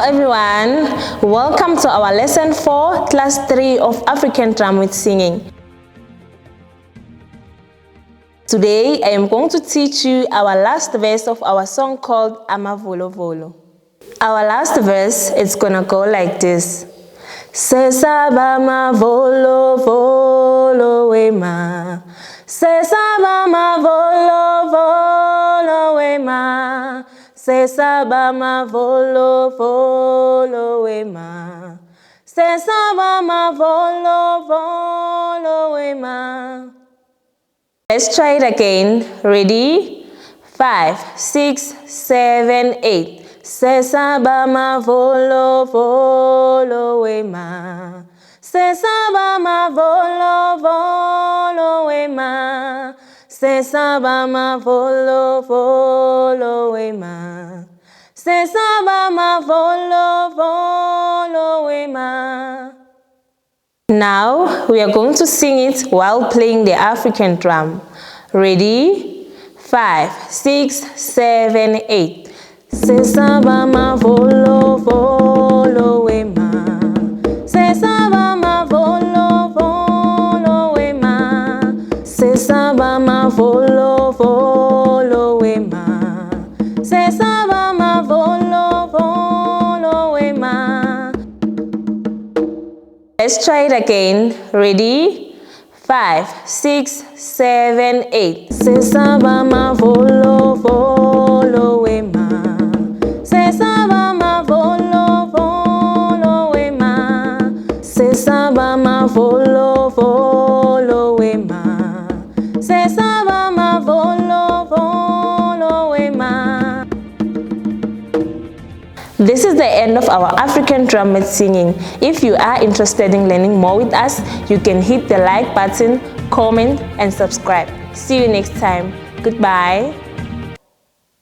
everyone, welcome to our lesson 4, class 3 of African drum with singing. Today I am going to teach you our last verse of our song called Amavolo Volo. Our last verse is gonna go like this. Sesaba mavolo volo wema. Sesaba mavolo volo wema. Sesaba mavolo volo wema. Sesaba mavolo volo wema. Let's try it again. Ready? 5, 6, 7, 8. Sesaba mavolo volo wema. Sesaba mavolo volo wema. Sesaba mavolo volo wema. Sesaba mavolo volo wema. Now we are going to sing it while playing the African drum. Ready? 5, 6, 7, 8. Sesaba mavolo volo wema. Sesaba mavolo volo wema. Sesaba mavolo volo wema. Sesaba mavolo volo wema. Let's try it again. Ready? 5, 6, 7, 8. Sesaba mavolo volo wema. Sesaba mavolo volo wema. Sesaba mavolo volo wema. Sesaba mavolo volo wema. This is the end of our African drum with singing. If you are interested in learning more with us, you can hit the like button, comment and subscribe. See you next time. Goodbye.